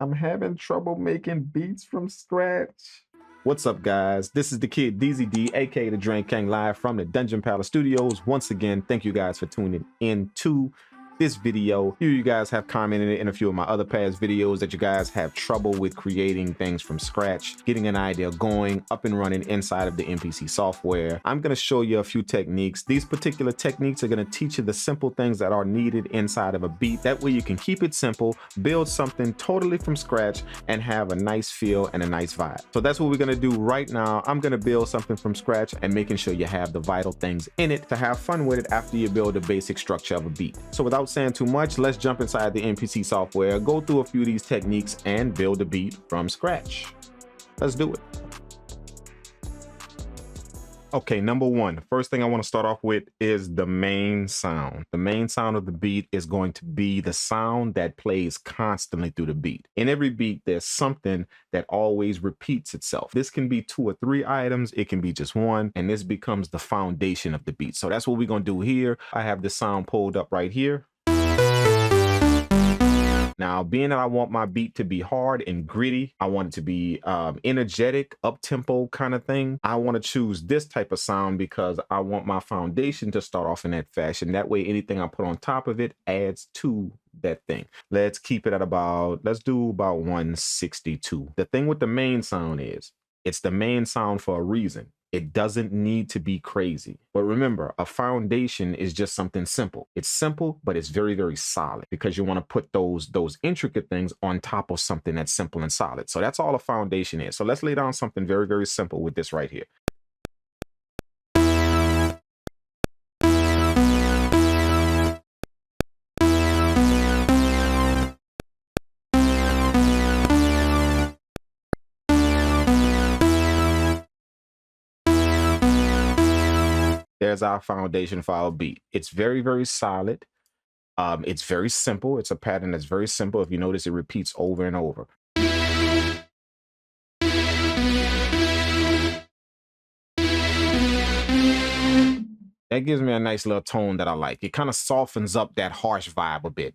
I'm having trouble making beats from scratch. What's up, guys? This is the kid DZD, aka the Drain Kang, live from the Dungeon Palace Studios. Once again, thank you guys for tuning in to this video. You guys have commented in a few of my other past videos that you guys have trouble with creating things from scratch, getting an idea going, up and running inside of the MPC software. I'm going to show you a few techniques. These particular techniques are going to teach you the simple things that are needed inside of a beat. That way you can keep it simple, build something totally from scratch, and have a nice feel and a nice vibe. So that's what we're going to do right now. I'm going to build something from scratch and making sure you have the vital things in it to have fun with it after you build the basic structure of a beat. So without saying too much, let's jump inside the MPC software, go through a few of these techniques, and build a beat from scratch. Let's do it. Okay, number one, the first thing I want to start off with is the main sound. The main sound of the beat is going to be the sound that plays constantly through the beat. In every beat, there's something that always repeats itself. This can be 2 or 3 items, it can be just one, and this becomes the foundation of the beat. So that's what we're going to do here. I have this sound pulled up right here. Now, being that I want my beat to be hard and gritty, I want it to be energetic, up-tempo kind of thing, I want to choose this type of sound because I want my foundation to start off in that fashion. That way, anything I put on top of it adds to that thing. Let's keep it at let's do about 162. The thing with the main sound is, it's the main sound for a reason. It doesn't need to be crazy. But remember, a foundation is just something simple. It's simple, but it's very, very solid because you want to put those intricate things on top of something that's simple and solid. So that's all a foundation is. So let's lay down something very, very simple with this right here. There's our foundation for our beat. It's very, very solid. It's very simple. It's a pattern that's very simple. If you notice, it repeats over and over. That gives me a nice little tone that I like. It kind of softens up that harsh vibe a bit.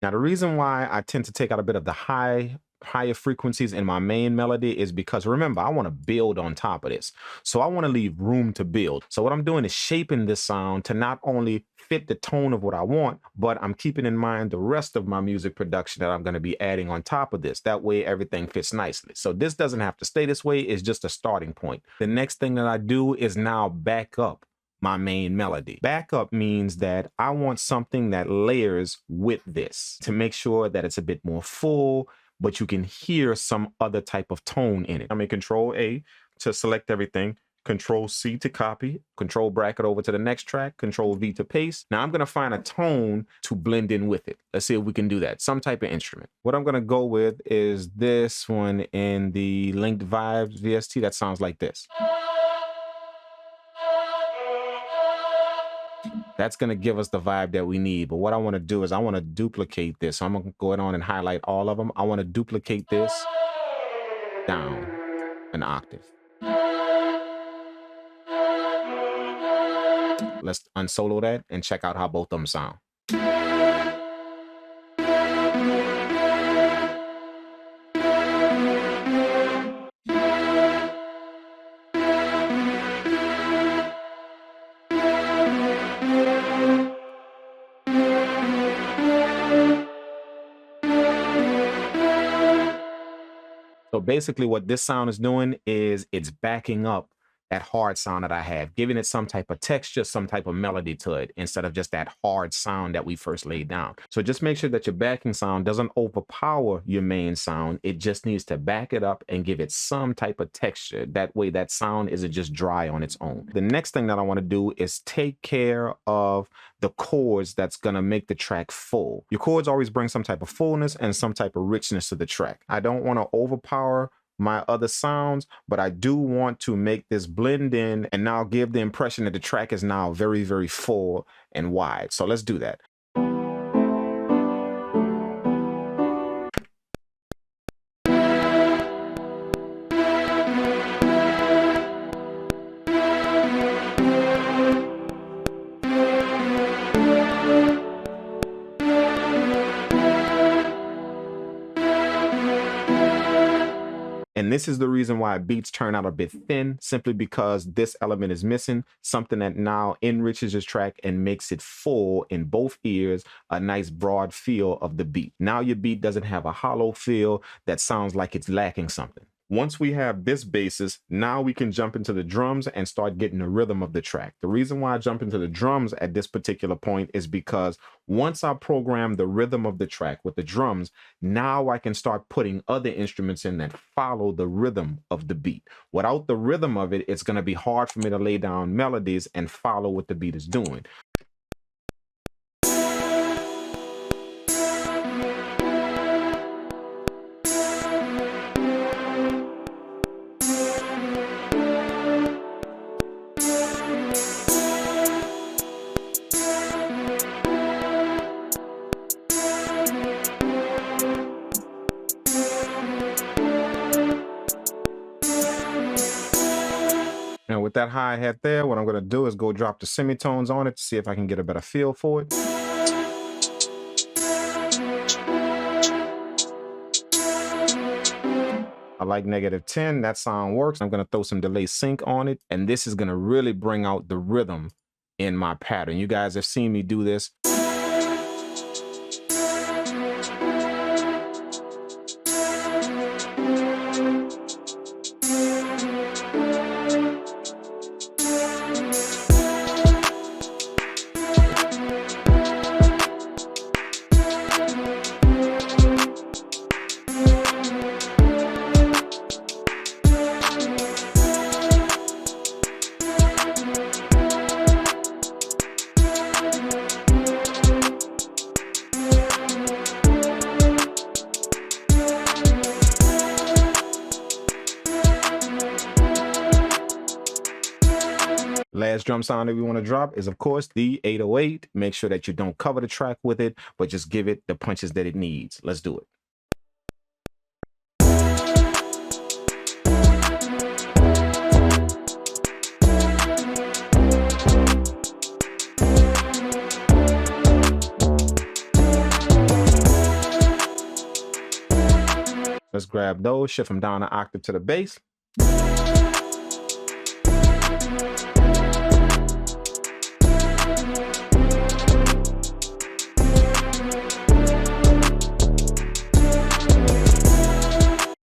Now, the reason why I tend to take out a bit of the higher frequencies in my main melody is because, remember, I want to build on top of this. So I want to leave room to build. So what I'm doing is shaping this sound to not only fit the tone of what I want, but I'm keeping in mind the rest of my music production that I'm going to be adding on top of this. That way, everything fits nicely. So this doesn't have to stay this way. It's just a starting point. The next thing that I do is now back up my main melody. Backup means that I want something that layers with this to make sure that it's a bit more full, but you can hear some other type of tone in it. I'm in Control A to select everything, Control C to copy, Control bracket over to the next track, Control V to paste. Now I'm gonna find a tone to blend in with it. Let's see if we can do that. Some type of instrument. What I'm gonna go with is this one in the Linked Vibes VST. That sounds like this. That's going to give us the vibe that we need. But what I want to do is I want to duplicate this. So I'm going to go on and highlight all of them. I want to duplicate this down an octave. Let's unsolo that and check out how both of them sound. So basically what this sound is doing is it's backing up that hard sound that I have, giving it some type of texture, some type of melody to it, instead of just that hard sound that we first laid down. So just make sure that your backing sound doesn't overpower your main sound. It just needs to back it up and give it some type of texture. That way that sound isn't just dry on its own. The next thing that I want to do is take care of the chords that's going to make the track full. Your chords always bring some type of fullness and some type of richness to the track. I don't want to overpower my other sounds, but I do want to make this blend in and now give the impression that the track is now very, very full and wide. So let's do that. And this is the reason why beats turn out a bit thin, simply because this element is missing, something that now enriches your track and makes it full in both ears, a nice broad feel of the beat. Now your beat doesn't have a hollow feel that sounds like it's lacking something. Once we have this basis, now we can jump into the drums and start getting the rhythm of the track. The reason why I jump into the drums at this particular point is because once I program the rhythm of the track with the drums, now I can start putting other instruments in that follow the rhythm of the beat. Without the rhythm of it, it's going to be hard for me to lay down melodies and follow what the beat is doing. Now with that hi-hat there, what I'm going to do is go drop the semitones on it to see if I can get a better feel for it. I like -10, that sound works. I'm going to throw some delay sync on it, and this is going to really bring out the rhythm in my pattern. You guys have seen me do this. Last drum sound that we want to drop is, of course, the 808. Make sure that you don't cover the track with it, but just give it the punches that it needs. Let's do it. Let's grab those, shift them down an octave to the bass.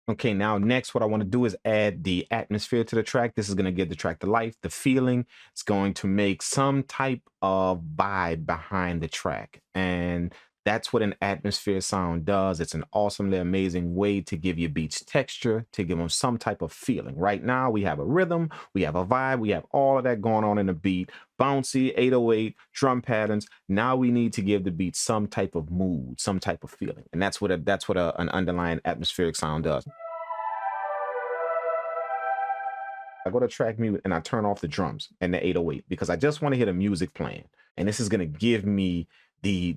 Okay, now next what I want to do is add the atmosphere to the track. This is going to give the track the life, the feeling. It's going to make some type of vibe behind the track. And that's what an atmosphere sound does. It's an awesomely amazing way to give your beats texture, to give them some type of feeling. Right now, we have a rhythm, we have a vibe, we have all of that going on in the beat. Bouncy, 808, drum patterns. Now we need to give the beat some type of mood, some type of feeling. And that's what an underlying atmospheric sound does. I go to track mute and I turn off the drums and the 808 because I just want to hear the music playing. And this is going to give me the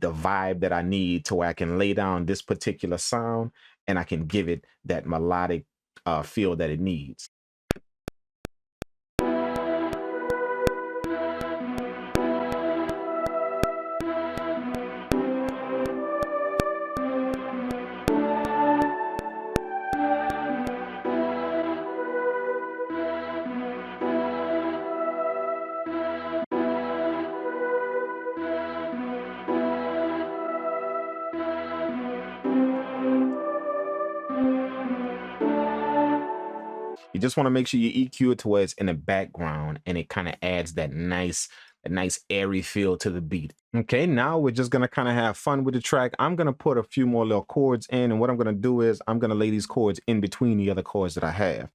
vibe that I need to where I can lay down this particular sound and I can give it that melodic feel that it needs. You just want to make sure you EQ it to where it's in the background and it kind of adds that nice airy feel to the beat. Okay, now we're just going to kind of have fun with the track. I'm going to put a few more little chords in, and what I'm going to do is I'm going to lay these chords in between the other chords that I have.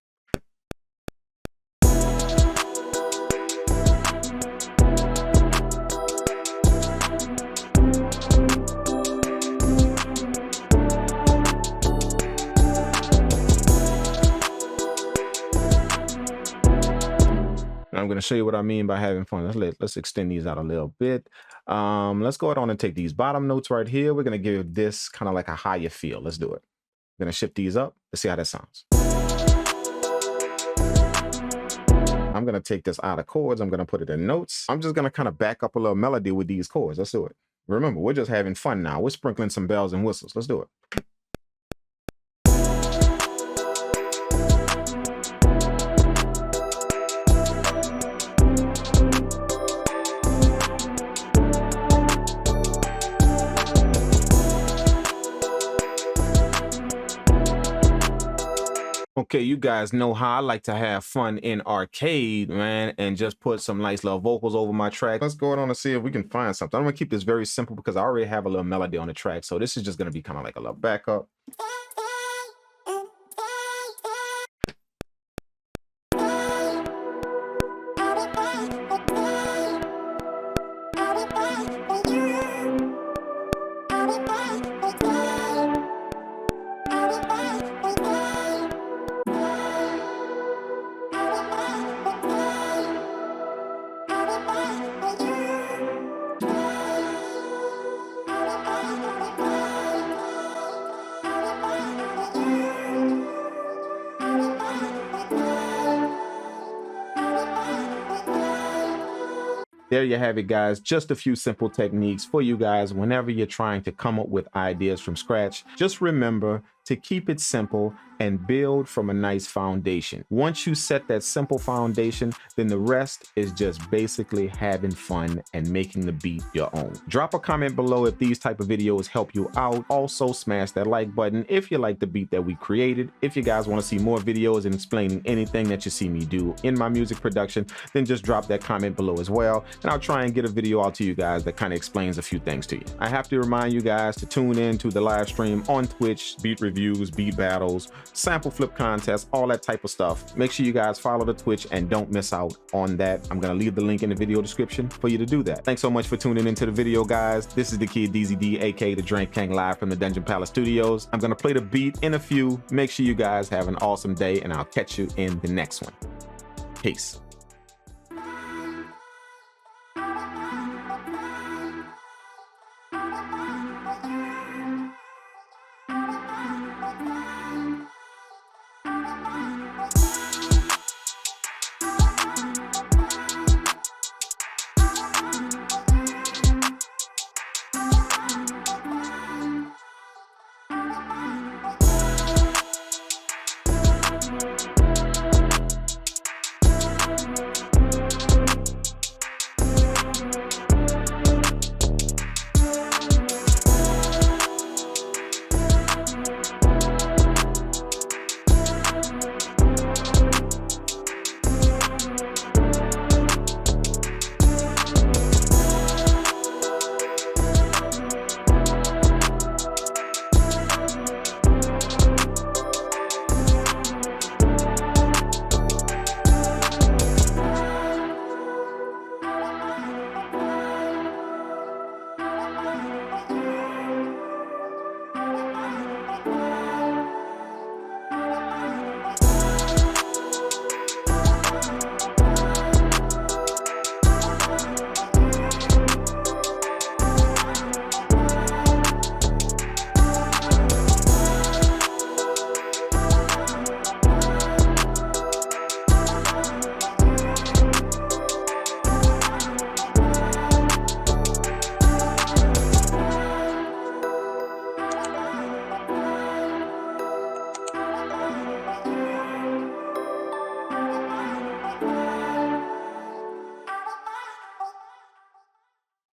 I'm going to show you what I mean by having fun. Let's extend these out a little bit. Let's go ahead on and take these bottom notes right here. We're going to give this kind of like a higher feel. Let's do it. I'm going to shift these up. Let's see how that sounds. I'm going to take this out of chords. I'm going to put it in notes. I'm just going to kind of back up a little melody with these chords. Let's do it. Remember, we're just having fun now. We're sprinkling some bells and whistles. Let's do it. Okay, you guys know how I like to have fun in arcade, man, and just put some nice little vocals over my track. Let's go on and see if we can find something. I'm gonna keep this very simple because I already have a little melody on the track. So this is just gonna be kind of like a little backup. There you have it, guys. Just a few simple techniques for you guys whenever you're trying to come up with ideas from scratch. Just remember to keep it simple and build from a nice foundation. Once you set that simple foundation, then the rest is just basically having fun and making the beat your own. Drop a comment below if these type of videos help you out. Also smash that like button if you like the beat that we created. If you guys want to see more videos and explaining anything that you see me do in my music production, then just drop that comment below as well, and I'll try and get a video out to you guys that kind of explains a few things to you. I have to remind you guys to tune in to the live stream on Twitch, beat reviews, beat battles, sample flip contests, all that type of stuff. Make sure you guys follow the Twitch and don't miss out on that. I'm gonna leave the link in the video description for you to do that. Thanks so much for tuning into the video, guys. This is the kid DZD, aka the Drink Kang, live from the Dungeon Palace Studios. I'm gonna play the beat in a few. Make sure you guys have an awesome day, and I'll catch you in the next one. Peace.